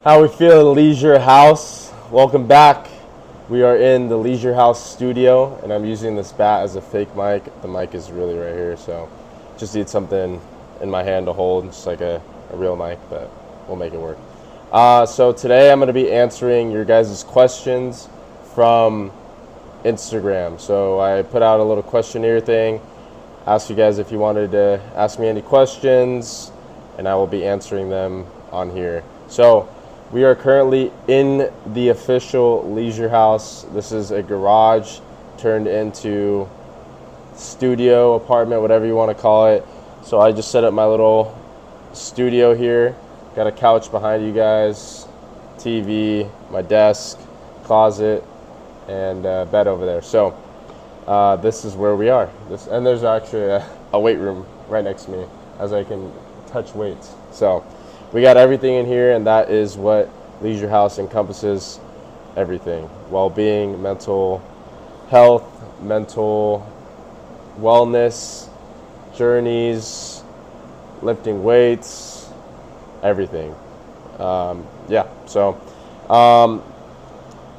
How we feel, Leisure House? Welcome back. We are in the Leisure House studio, and I'm using this bat as a fake mic. The mic is really right here, so just need something in my hand to hold, just like a real mic, but we'll make it work. So today I'm going to be answering your guys' questions from Instagram. So I put out a little questionnaire thing, asked you guys if you wanted to ask me any questions, and I will be answering them on here. So we are currently in the official Leisure House. This is a garage turned into studio, apartment, whatever you want to call it. So I just set up my little studio here. Got a couch behind you guys, TV, my desk, closet, and bed over there. So this is where we are. And there's actually a weight room right next to me, as I can touch weights. So we got everything in here, and that is what Leisure House encompasses. Everything: well-being, mental health, mental wellness, journeys, lifting weights, everything. So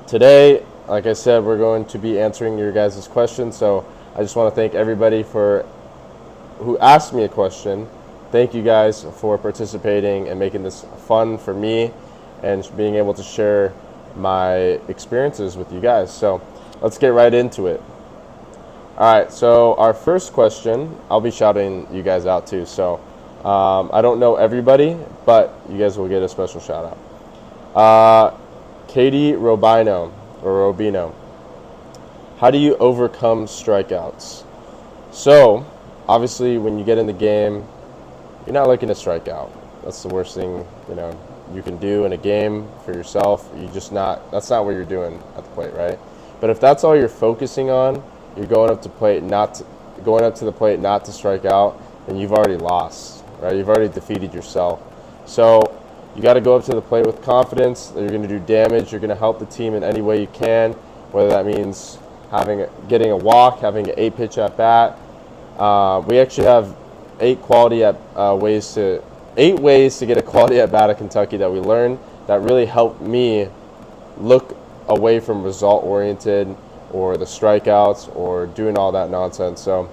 today, like I said, we're going to be answering your guys' questions. So I just want to thank everybody who asked me a question. Thank you guys for participating and making this fun for me and being able to share my experiences with you guys. So let's get right into it. All right, so our first question, I'll be shouting you guys out too. So I don't know everybody, but you guys will get a special shout out. Katie Robino. How do you overcome strikeouts? So obviously when you get in the game, you're not looking to strike out. That's the worst thing, you can do in a game for yourself. That's not what you're doing at the plate, right? But if that's all you're focusing on, you're going up to the plate not to strike out, then you've already lost, right? You've already defeated yourself. So you got to go up to the plate with confidence that you're going to do damage. You're going to help the team in any way you can, whether that means getting a walk, having an 8-pitch at bat. We actually have 8 ways to get a quality at bat at Kentucky that we learned that really helped me look away from result oriented or the strikeouts or doing all that nonsense. So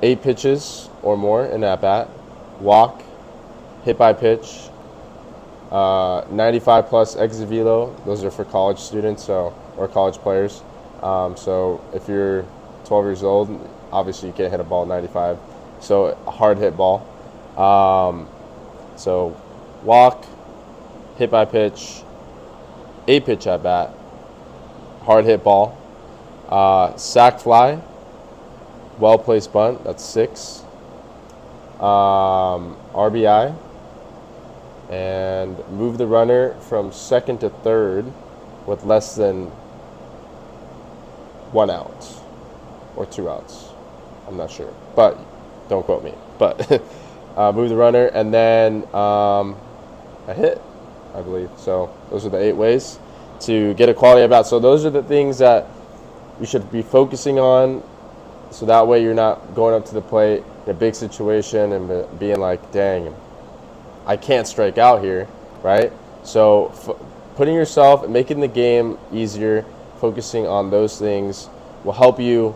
8 pitches or more in at bat, walk, hit by pitch, 95 plus exit velo. Those are for college students or college players. So if you're 12 years old, obviously you can't hit a ball at 95, so a hard hit ball. So walk, hit by pitch, 8-pitch at bat, hard hit ball, sac fly, well placed bunt, that's 6, RBI, and move the runner from second to third with less than 1 out or 2 outs. I'm not sure, but don't quote me. But move the runner, and then a hit, I believe. So those are the 8 ways to get a quality at bat. So those are the things that you should be focusing on, so that way you're not going up to the plate in a big situation and being like, dang, I can't strike out here, right? So putting yourself, making the game easier, focusing on those things will help you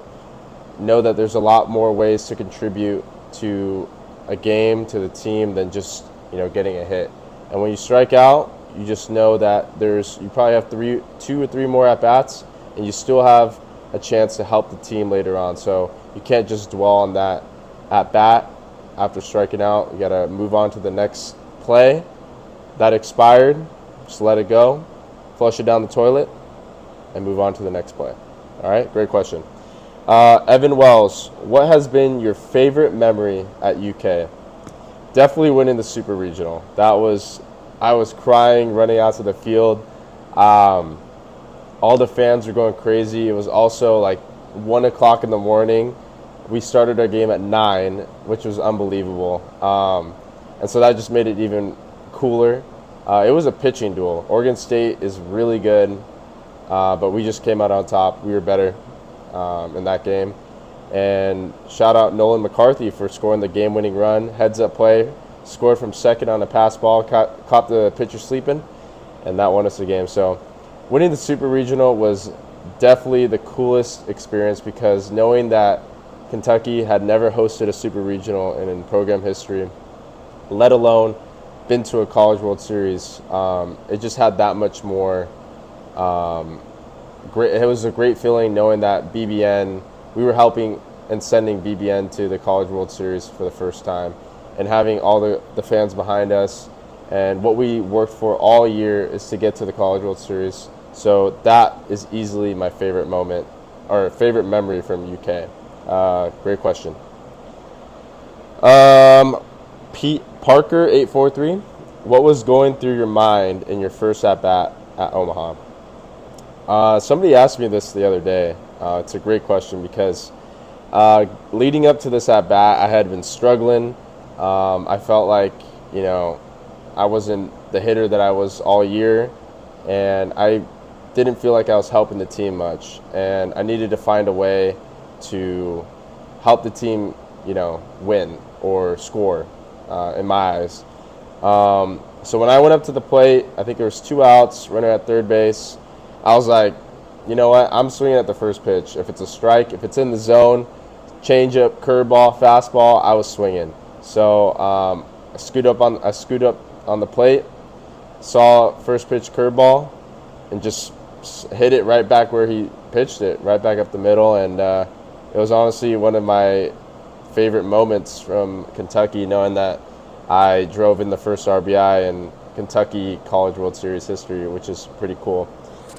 know that there's a lot more ways to contribute to a game, to the team, than just getting a hit. And when you strike out, you just know that you probably have 2 or 3 more at bats, and you still have a chance to help the team later on. So you can't just dwell on that at bat after striking out. You got to move on to the next play. That expired, just let it go, flush it down the toilet, and move on to the next play. All right, great question. Evan Wells, what has been your favorite memory at UK? definitely winning the Super Regional. I was crying running out to the field. Um, all the fans were going crazy. It was also like 1 o'clock in the morning. We started our game at 9, which was unbelievable. And so that just made it even cooler. It was a pitching duel. Oregon State is really good, but we just came out on top. We were better in that game. And shout out Nolan McCarthy for scoring the game-winning run, heads-up play, scored from second on a pass ball, caught the pitcher sleeping, and that won us the game. So winning the Super Regional was definitely the coolest experience, because knowing that Kentucky had never hosted a Super Regional in program history, let alone been to a College World Series, it just had that much more great. It was a great feeling knowing that BBN, we were helping and sending BBN to the College World Series for the first time, and having all the fans behind us. And what we worked for all year is to get to the College World Series. So that is easily my favorite moment, or favorite memory from UK. Great question. Pete Parker 843, what was going through your mind in your first at bat at Omaha? Somebody asked me this the other day. It's a great question, because leading up to this at bat, I had been struggling. I felt like, I wasn't the hitter that I was all year, and I didn't feel like I was helping the team much, and I needed to find a way to help the team, win or score, in my eyes. So when I went up to the plate, I think there was 2 outs, runner at third base. I was like, you know what? I'm swinging at the first pitch. If it's a strike, if it's in the zone, changeup, curveball, fastball, I was swinging. So I scooted up on the plate, saw first pitch curveball, and just hit it right back where he pitched it, right back up the middle. And it was honestly one of my favorite moments from Kentucky, knowing that I drove in the first RBI in Kentucky College World Series history, which is pretty cool.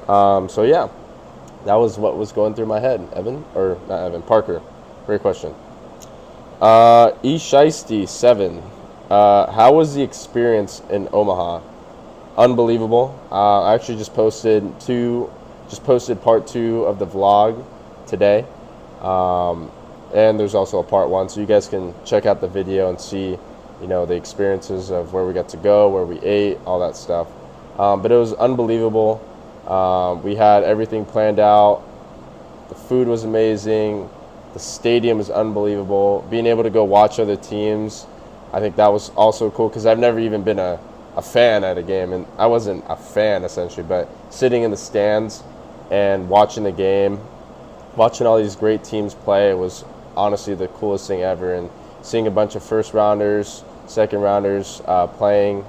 So yeah, that was what was going through my head. Parker. Great question. Shiesty 7. How was the experience in Omaha? Unbelievable. I actually just posted part 2 of the vlog today. And there's also a part 1, so you guys can check out the video and see, the experiences of where we got to go, where we ate, all that stuff. But it was unbelievable. We had everything planned out. The food was amazing. The stadium is unbelievable. Being able to go watch other teams, I think that was also cool, because I've never even been a fan at a game, and I wasn't a fan essentially, but sitting in the stands and watching the game, watching all these great teams play, was honestly the coolest thing ever. And seeing a bunch of first rounders, second rounders playing,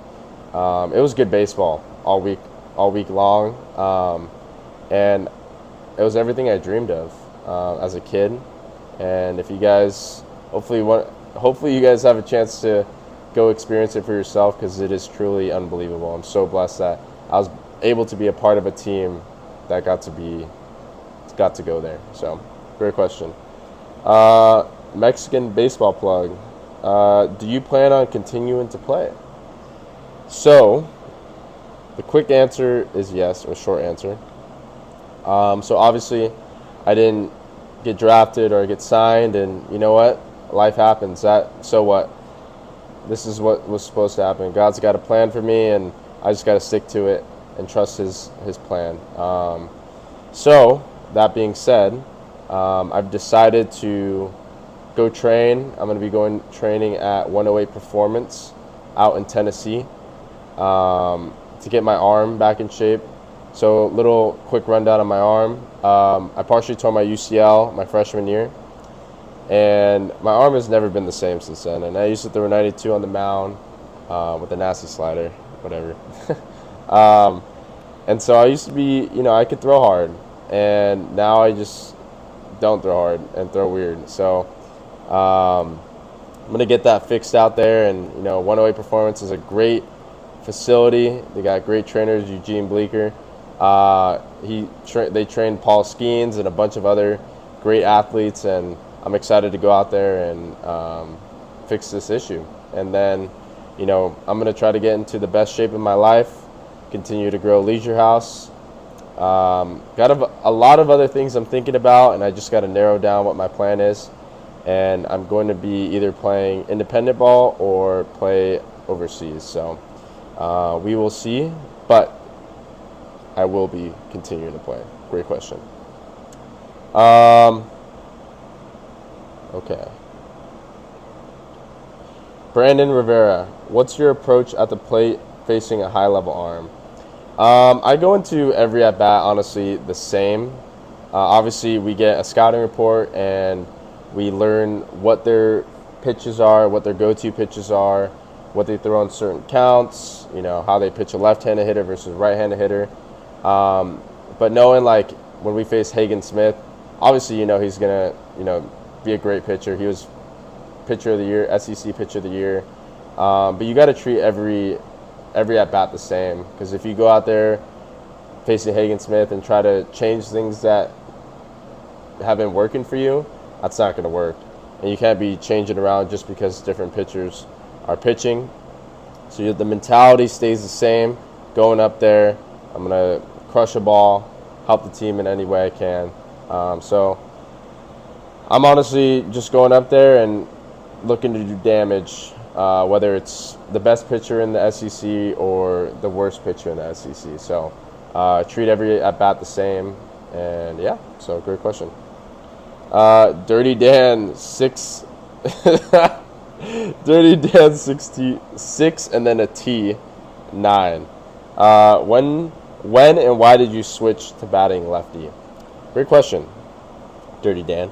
it was good baseball all week long, and it was everything I dreamed of as a kid. And if you guys, hopefully you guys have a chance to go experience it for yourself, because it is truly unbelievable. I'm so blessed that I was able to be a part of a team that got to go there. So, great question. Mexican baseball plug. Do you plan on continuing to play? So, the quick answer is yes, or short answer. So obviously, I didn't get drafted or get signed, and you know what? Life happens. So what? This is what was supposed to happen. God's got a plan for me, and I just got to stick to it and trust His plan. So that being said, I've decided to go train. I'm going to be going training at 108 Performance out in Tennessee to get my arm back in shape. So little quick rundown on my arm. I partially tore my UCL my freshman year, and my arm has never been the same since then. And I used to throw a 92 on the mound with a nasty slider, whatever. And so I used to be, I could throw hard, and now I just don't throw hard and throw weird. So I'm going to get that fixed out there. And 108 Performance is a great facility. They got great trainers, Eugene Bleeker. They trained Paul Skeens and a bunch of other great athletes, and I'm excited to go out there and fix this issue. And then I'm going to try to get into the best shape of my life, continue to grow Leisure House. Got a lot of other things I'm thinking about, and I just got to narrow down what my plan is. And I'm going to be either playing independent ball or play overseas. So we will see, but I will be continuing to play. Great question. Okay. Brandon Rivera, what's your approach at the plate facing a high-level arm? I go into every at-bat, honestly, the same. Obviously, we get a scouting report, and we learn what their pitches are, what their go-to pitches are, what they throw on certain counts, how they pitch a left-handed hitter versus a right-handed hitter. But knowing, like, when we face Hagen Smith, obviously, he's going to, be a great pitcher. He was pitcher of the year, SEC pitcher of the year. But you got to treat every at-bat the same, because if you go out there facing Hagen Smith and try to change things that have been working for you, that's not going to work. And you can't be changing around just because different pitchers are pitching. So the mentality stays the same. Going up there, I'm going to crush a ball, help the team in any way I can. So I'm honestly just going up there and looking to do damage, whether it's the best pitcher in the SEC or the worst pitcher in the SEC. So treat every at-bat the same. And, yeah, so great question. Dirty Dan 6 Dirty Dan 66 and then a T 9. When and why did you switch to batting lefty? Great question, Dirty Dan.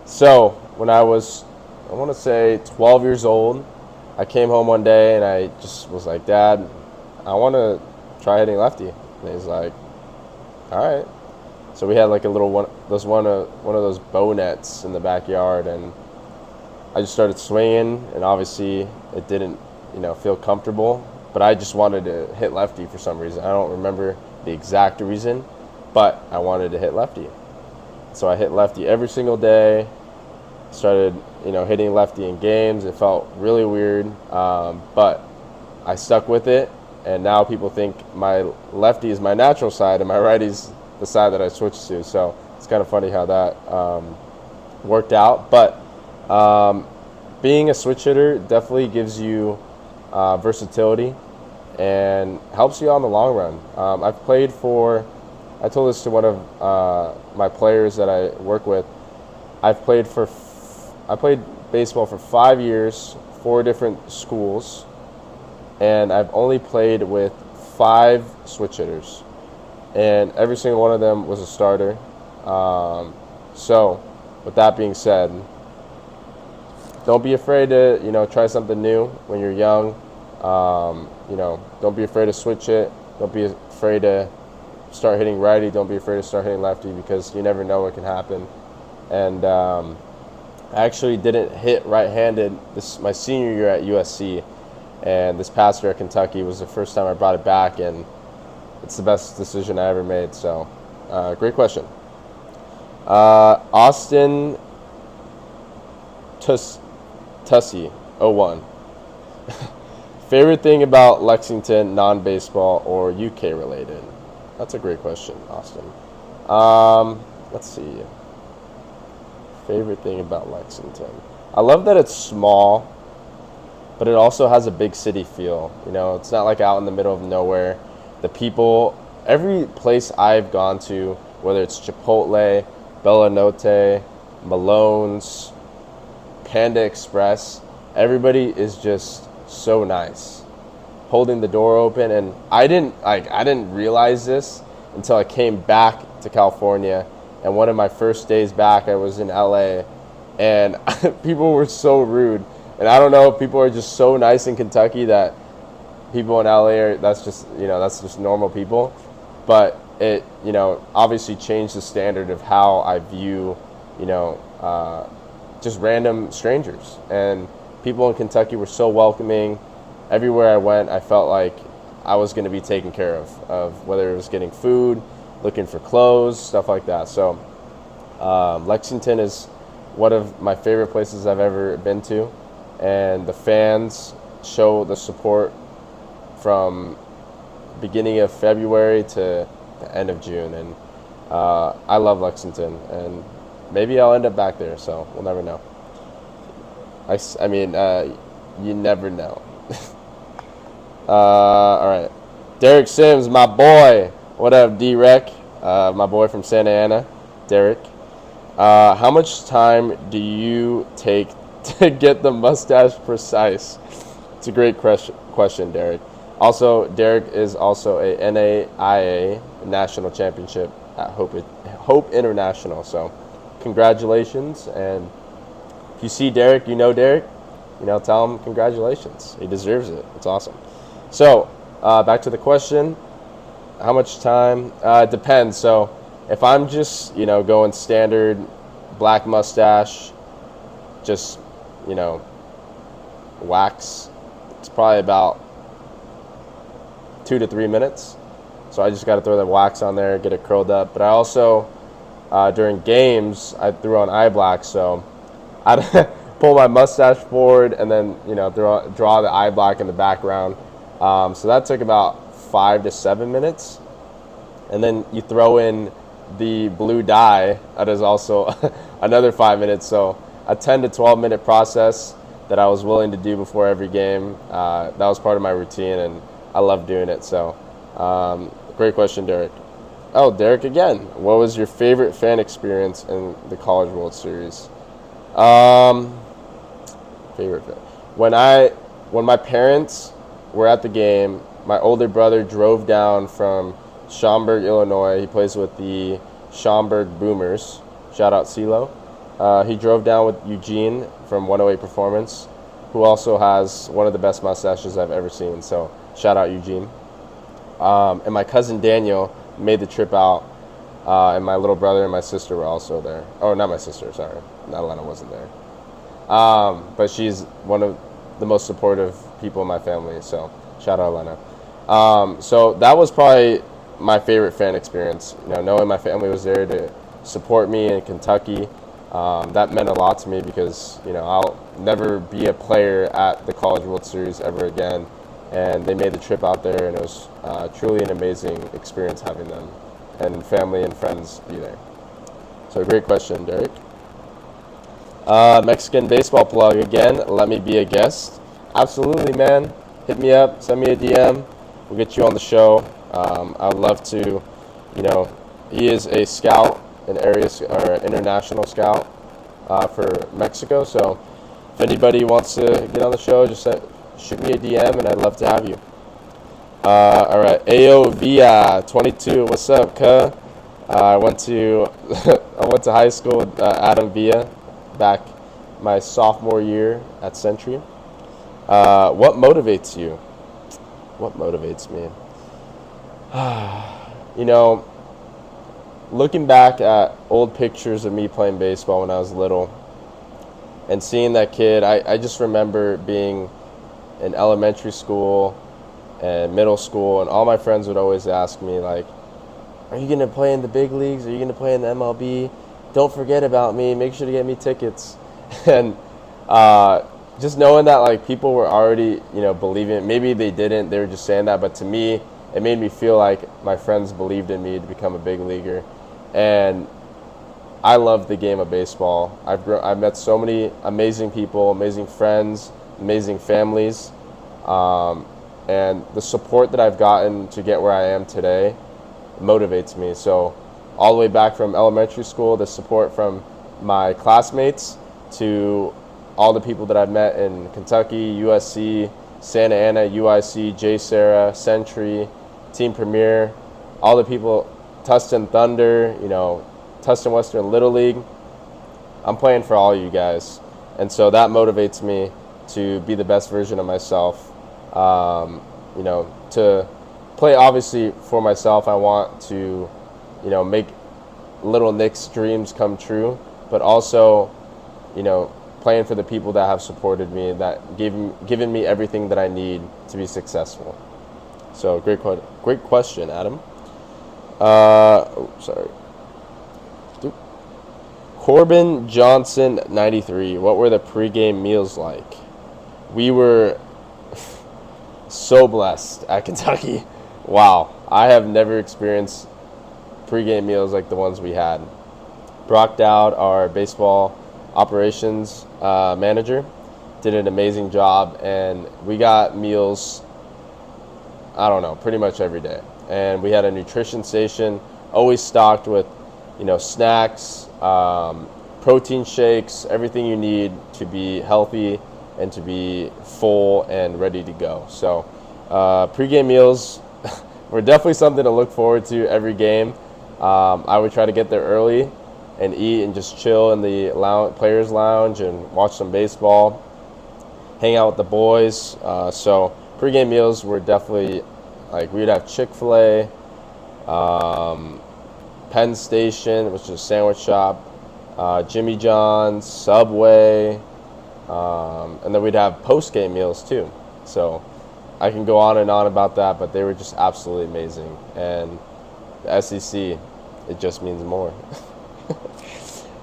So when I was, I want to say 12 years old, I came home one day and I just was like, Dad, I want to try hitting lefty. And he's like, all right. So we had like a little one of those bow nets in the backyard, and I just started swinging, and obviously it didn't, feel comfortable, but I just wanted to hit lefty for some reason. I don't remember the exact reason, but I wanted to hit lefty. So I hit lefty every single day. Started, hitting lefty in games. It felt really weird, but I stuck with it, and now people think my lefty is my natural side and my righty's the side that I switched to. So it's kind of funny how that worked out. But being a switch hitter definitely gives you versatility and helps you on the long run. I've played for, I told this to one of my players that I work with. I played baseball for 5 years, 4 different schools, and I've only played with 5 switch hitters, and every single one of them was a starter. So with that being said, don't be afraid to try something new when you're young. Don't be afraid to switch it. Don't be afraid to start hitting righty. Don't be afraid to start hitting lefty, because you never know what can happen. And I actually didn't hit right-handed my senior year at USC, and this past year at Kentucky was the first time I brought it back, and it's the best decision I ever made. So great question. Austin Tussey 01. Favorite thing about Lexington, non-baseball or UK related? That's a great question, Austin. Let's see. Favorite thing about Lexington. I love that it's small, but it also has a big city feel. It's not like out in the middle of nowhere. The people, every place I've gone to, whether it's Chipotle, Bella Notte, Malone's, Panda Express, everybody is just so nice, holding the door open. And I didn't realize this until I came back to California. And one of my first days back, I was in LA, and people were so rude. And I don't know if people are just so nice in Kentucky that people in LA that's just normal people. But it, obviously changed the standard of how I view, just random strangers. And people in Kentucky were so welcoming. Everywhere I went, I felt like I was going to be taken care of whether it was getting food, looking for clothes, stuff like that. So Lexington is one of my favorite places I've ever been to, and the fans show the support from beginning of February to the end of June. And I love Lexington, and maybe I'll end up back there, so we'll never know. I mean, you never know. All right. Derek Sims, my boy. What up, D-Rec? My boy from Santa Ana, Derek. How much time do you take to get the mustache precise? It's a great question, Derek. Also, Derek is also a NAIA national championship at Hope International. So, congratulations. And if you see Derek, you know Derek. Tell him congratulations. He deserves it. It's awesome. So, back to the question. How much time? It depends. So, if I'm just, going standard black mustache, just, wax, it's probably about 2 to 3 minutes. So I just got to throw the wax on there, get it curled up. But I also, during games, I threw on eye black. So I'd pull my mustache forward and then, draw the eye black in the background. So that took about 5 to 7 minutes. And then you throw in the blue dye. That is also another 5 minutes. So a 10 to 12 minute process that I was willing to do before every game. That was part of my routine, and I love doing it. So great question, Derek. Oh, Derek again. What was your favorite fan experience in the College World Series? Favorite fan. When my parents were at the game, my older brother drove down from Schaumburg, Illinois. He plays with the Schaumburg Boomers. Shout out CeeLo. He drove down with Eugene from 108 Performance, who also has one of the best mustaches I've ever seen. So shout out Eugene. And my cousin Daniel made the trip out, and my little brother and my sister were also there. Oh, not my sister, sorry. Elena wasn't there. But she's one of the most supportive people in my family, so shout out Elena. So that was probably my favorite fan experience. Knowing my family was there to support me in Kentucky, that meant a lot to me because, I'll never be a player at the College World Series ever again. And they made the trip out there, and it was truly an amazing experience having them and family and friends be there. So great question, Derek. Mexican baseball plug again. Let me be a guest. Absolutely, man. Hit me up. Send me a DM. We'll get you on the show. I would love to. He is a scout, an international scout for Mexico. So if anybody wants to get on the show, just shoot me a DM, and I'd love to have you. All right, Ayo Via 22. What's up, cuh? I went to high school with Adam Villa back my sophomore year at Century. What motivates you? What motivates me? Looking back at old pictures of me playing baseball when I was little and seeing that kid, I just remember being in elementary school and middle school, and all my friends would always ask me, like, are you going to play in the big leagues? Are you going to play in the MLB? Don't forget about me. Make sure to get me tickets. And just knowing that, like, people were already, believing it. Maybe they didn't. They were just saying that. But to me, it made me feel like my friends believed in me to become a big leaguer. And I love the game of baseball. I've met so many amazing people, amazing friends, amazing families. And the support that I've gotten to get where I am today motivates me. So all the way back from elementary school, the support from my classmates to all the people that I've met in Kentucky, USC, Santa Ana, UIC, J. Sarah, Century, Team Premier, all the people, Tustin Thunder, Tustin Western Little League. I'm playing for all you guys. And so that motivates me to be the best version of myself. To play obviously for myself. I want to, make little Nick's dreams come true, but also, playing for the people that have supported me, that given me everything that I need to be successful. So great question, Adam. Corbin Johnson 93. What were the pregame meals like? we were so blessed at Kentucky. Wow, I have never experienced pregame meals like the ones we had. Brock Dowd, our baseball operations manager, did an amazing job, and we got meals, I don't know, pretty much every day. And we had a nutrition station, always stocked with, snacks, protein shakes, everything you need to be healthy and to be full and ready to go. So pregame meals were definitely something to look forward to every game. I would try to get there early and eat and just chill in the players' lounge and watch some baseball, hang out with the boys. So pregame meals were definitely, we'd have Chick-fil-A, Penn Station, which is a sandwich shop, Jimmy John's, Subway, and then we'd have post-game meals too. So I can go on and on about that, but they were just absolutely amazing. And the SEC, it just means more.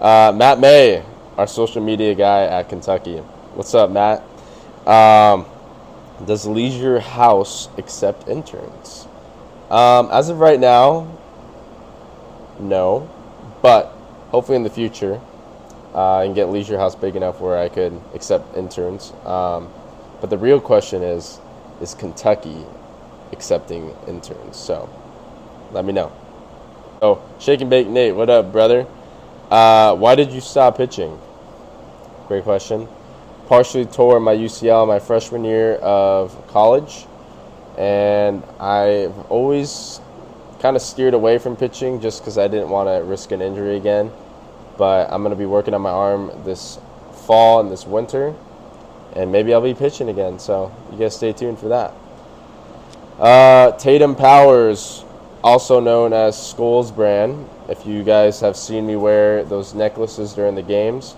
Matt May, our social media guy at Kentucky. What's up, Matt? Does Leisure House accept interns? As of right now, no. But hopefully in the future, I can get Leisure House big enough where I could accept interns. But the real question is Kentucky accepting interns? So let me know. Oh, Shake and Bake Nate, what up, brother? Why did you stop pitching? Great question. Partially tore my UCL my freshman year of college, and I've always kind of steered away from pitching just because I didn't want to risk an injury again. But I'm going to be working on my arm this fall and this winter, and maybe I'll be pitching again. So you guys stay tuned for that. Tatum Powers, also known as Scholes Brand. If you guys have seen me wear those necklaces during the games,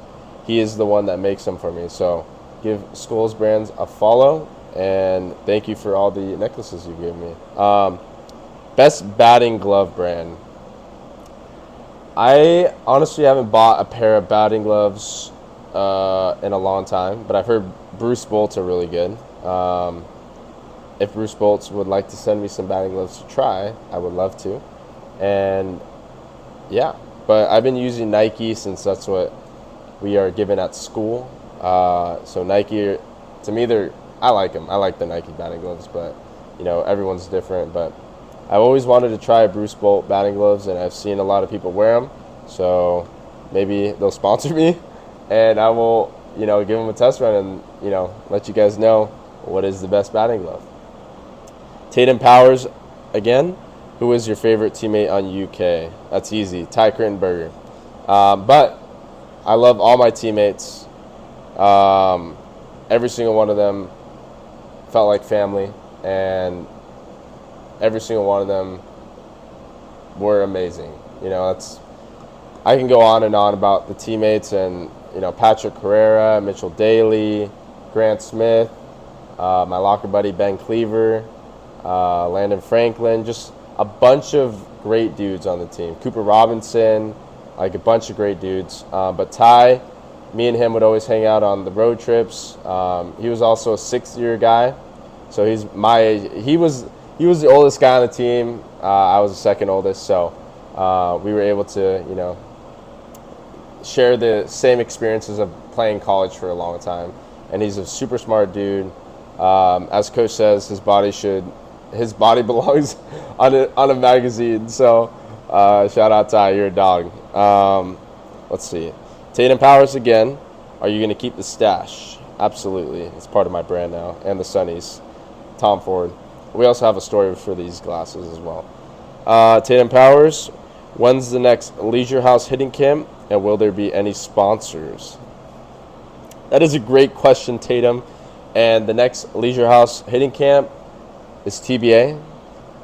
he is the one that makes them for me. So give Scholes Brands a follow, and thank you for all the necklaces you gave me. Best batting glove brand. I honestly haven't bought a pair of batting gloves in a long time, but I've heard Bruce Bolt's are really good. If Bruce Bolt's would like to send me some batting gloves to try, I would love to. And yeah, but I've been using Nike since that's what we are given at school. So Nike, to me, I like them. I like the Nike batting gloves, but everyone's different. But I've always wanted to try Bruce Bolt batting gloves, and I've seen a lot of people wear them. So maybe they'll sponsor me, and I will, give them a test run and let you guys know what is the best batting glove. Tatum Powers, again. Who is your favorite teammate on UK? That's easy. Ty Crittenberger. But I love all my teammates. Every single one of them felt like family, and every single one of them were amazing. I can go on and on about the teammates, and Patrick Carrera, Mitchell Daly, Grant Smith, my locker buddy Ben Cleaver, Landon Franklin, just a bunch of great dudes on the team. Cooper Robinson, a bunch of great dudes. But Ty, me and him would always hang out on the road trips. He was also a sixth-year guy, so he's my age. He was the oldest guy on the team. I was the second oldest, so we were able to, share the same experiences of playing college for a long time. And he's a super smart dude. As Coach says, his body belongs on a magazine. So shout out Ty, you're a dog. Let's see. Tatum Powers again. Are you going to keep the stash? Absolutely. It's part of my brand now. And the Sunnies. Tom Ford. We also have a story for these glasses as well. Tatum Powers. When's the next Leisure House hitting camp? And will there be any sponsors? That is a great question, Tatum. And the next Leisure House hitting camp is TBA.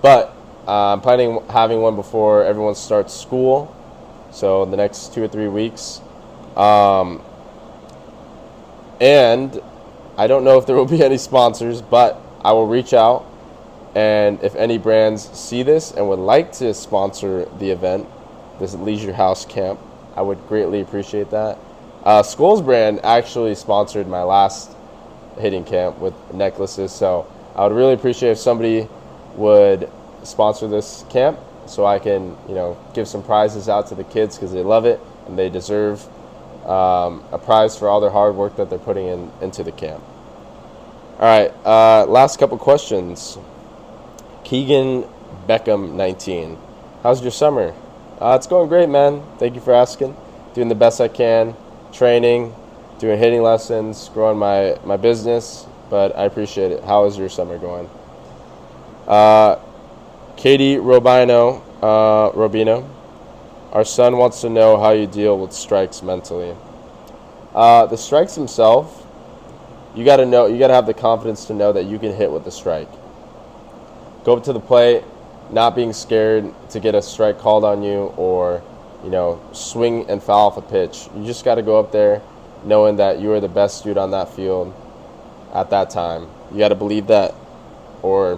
But I'm planning on having one before everyone starts school. So the next 2 or 3 weeks. And I don't know if there will be any sponsors, but I will reach out. And if any brands see this and would like to sponsor the event, this Leisure House camp, I would greatly appreciate that. Scholes Brand actually sponsored my last hitting camp with necklaces. So I would really appreciate if somebody would sponsor this camp so I can, give some prizes out to the kids because they love it and they deserve a prize for all their hard work that they're putting into the camp. All right, last couple questions. Keegan Beckham 19. How's your summer? It's going great, man. Thank you for asking. Doing the best I can, training, doing hitting lessons, growing my business, but I appreciate it. How is your summer going? Katie Robino, our son wants to know how you deal with strikes mentally. The strikes themselves, you got to have the confidence to know that you can hit with the strike. Go up to the plate, not being scared to get a strike called on you or, swing and foul off a pitch. You just got to go up there knowing that you are the best dude on that field at that time. You got to believe that, or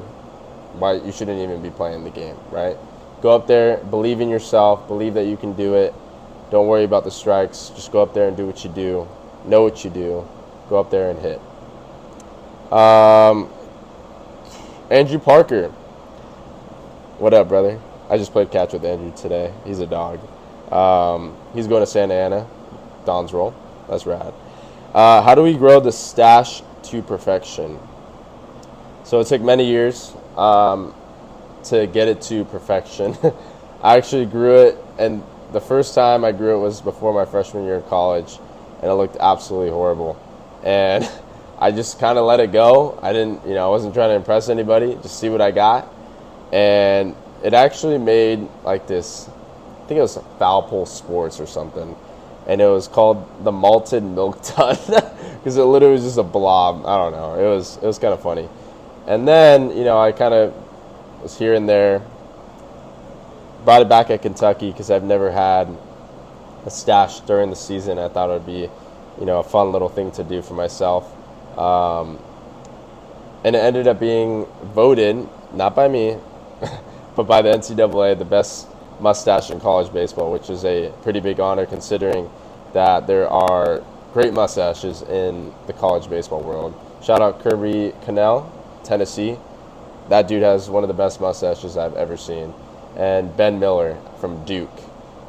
why you shouldn't even be playing the game, right? Go up there, believe in yourself, believe that you can do it. Don't worry about the strikes. Just go up there and do what you do. Know what you do. Go up there and hit. Andrew Parker. What up, brother? I just played catch with Andrew today. He's a dog. He's going to Santa Ana. Don's roll. That's rad. How do we grow the stash to perfection? So it took many years to get it to perfection. I actually grew it, and the first time I grew it was before my freshman year of college, and it looked absolutely horrible. And I just kind of let it go. I didn't, I wasn't trying to impress anybody, just see what I got. And it actually made like this, I think it was Foul Pole Sports or something, and it was called the Malted Milk Ton because it literally was just a blob. I don't know. It was kind of funny. And then, I kind of was here and there, brought it back at Kentucky because I've never had a stash during the season. I thought it would be, a fun little thing to do for myself. And it ended up being voted, not by me, but by the NCAA, the best mustache in college baseball, which is a pretty big honor considering that there are great mustaches in the college baseball world. Shout out Kirby Connell, Tennessee. That dude has one of the best mustaches I've ever seen. And Ben Miller from Duke.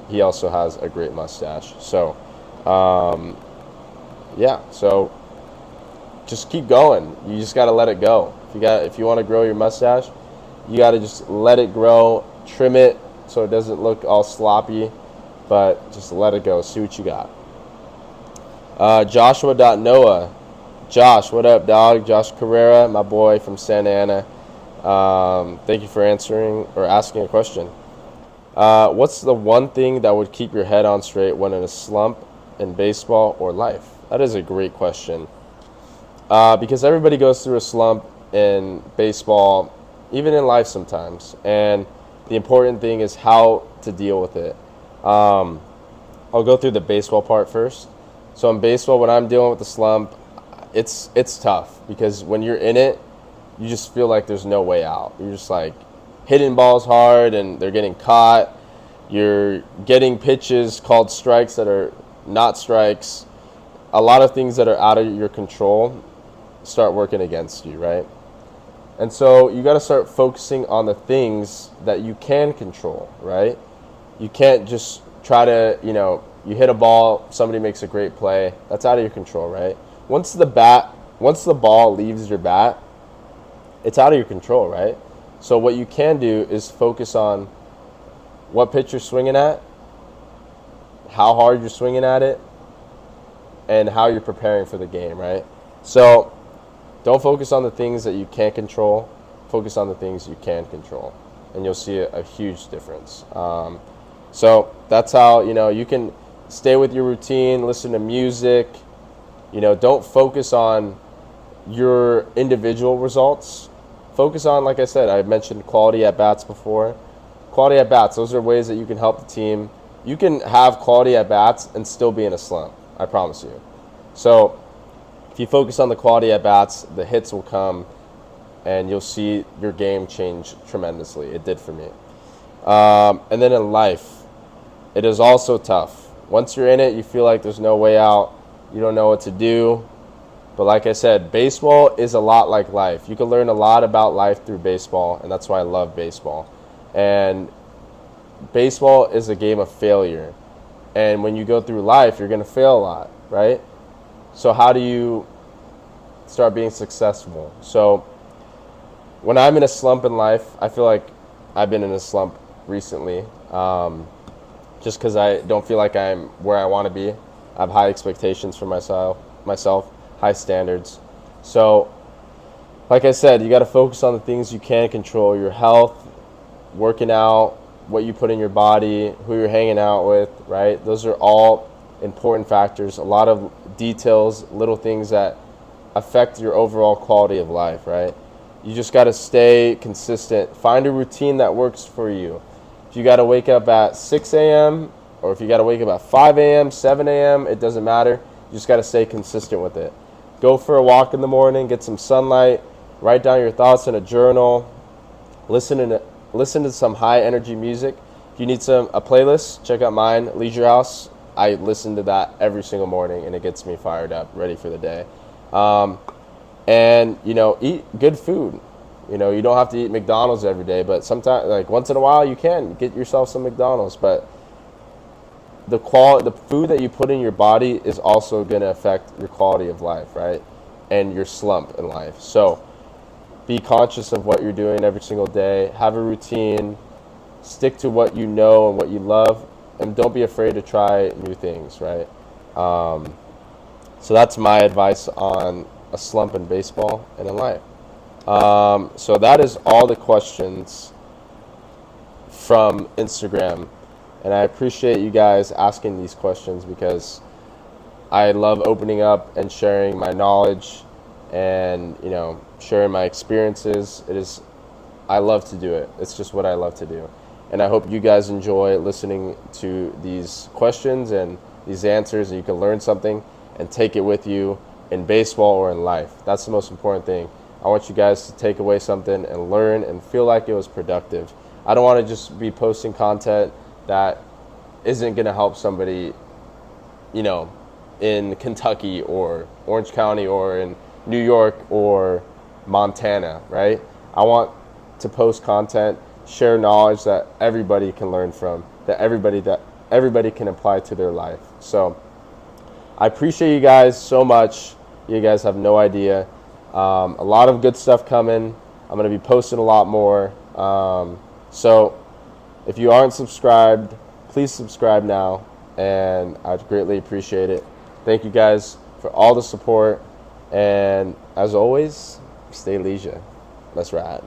He also has a great mustache. So, so just keep going. You just got to let it go. If you want to grow your mustache, you got to just let it grow, trim it so it doesn't look all sloppy, but just let it go. See what you got. Joshua.Noah. Josh, what up, dog? Josh Carrera, my boy from Santa Ana. Thank you for asking a question. What's the one thing that would keep your head on straight when in a slump in baseball or life? That is a great question. Because everybody goes through a slump in baseball, even in life sometimes. And the important thing is how to deal with it. I'll go through the baseball part first. So in baseball, when I'm dealing with the slump, it's tough because when you're in it, you just feel like there's no way out. You're just like hitting balls hard and they're getting caught. You're getting pitches called strikes that are not strikes. A lot of things that are out of your control start working against you, right? And so you got to start focusing on the things that you can control, right? You can't just try to, you hit a ball, somebody makes a great play. That's out of your control, right? Once the ball leaves your bat, it's out of your control, right? So what you can do is focus on what pitch you're swinging at, how hard you're swinging at it, and how you're preparing for the game, right? So don't focus on the things that you can't control. Focus on the things you can control, and you'll see a huge difference. So that's how, you can stay with your routine, listen to music. Don't focus on your individual results. Focus on, like I said, I mentioned quality at-bats before. Quality at-bats, those are ways that you can help the team. You can have quality at-bats and still be in a slump, I promise you. So if you focus on the quality at-bats, the hits will come, and you'll see your game change tremendously. It did for me. And then in life, it is also tough. Once you're in it, you feel like there's no way out. You don't know what to do. But like I said, baseball is a lot like life. You can learn a lot about life through baseball, and that's why I love baseball. And baseball is a game of failure. And when you go through life, you're going to fail a lot, right? So how do you start being successful? So when I'm in a slump in life, I feel like I've been in a slump recently, just because I don't feel like I'm where I want to be. I have high expectations for myself, high standards. So, like I said, you got to focus on the things you can control: your health, working out, what you put in your body, who you're hanging out with, right? Those are all important factors. A lot of details, little things that affect your overall quality of life, right? You just got to stay consistent. Find a routine that works for you. If you got to wake up at 6 a.m. or if you got to wake up at 5 a.m., 7 a.m., it doesn't matter. You just got to stay consistent with it. Go for a walk in the morning, get some sunlight, write down your thoughts in a journal, listen to some high energy music. If you need a playlist, check out mine, Leisure House. I listen to that every single morning, and it gets me fired up, ready for the day. And eat good food. You don't have to eat McDonald's every day, but sometimes, like once in a while, you can get yourself some McDonald's. But the food that you put in your body is also going to affect your quality of life, right? And your slump in life. So be conscious of what you're doing every single day. Have a routine. Stick to what you know and what you love, and don't be afraid to try new things, right? So that's my advice on a slump in baseball and in life. So that is all the questions from Instagram, and I appreciate you guys asking these questions because I love opening up and sharing my knowledge and sharing my experiences. I love to do it. It's just what I love to do. And I hope you guys enjoy listening to these questions and these answers, and you can learn something and take it with you in baseball or in life. That's the most important thing. I want you guys to take away something and learn and feel like it was productive. I don't want to just be posting content that isn't going to help somebody, in Kentucky or Orange County or in New York or Montana, right? I want to post content, share knowledge that everybody can learn from, that everybody can apply to their life. So I appreciate you guys so much. You guys have no idea. A lot of good stuff coming. I'm going to be posting a lot more. So if you aren't subscribed, please subscribe now, and I'd greatly appreciate it. Thank you guys for all the support, and as always, stay leisure. Let's ride.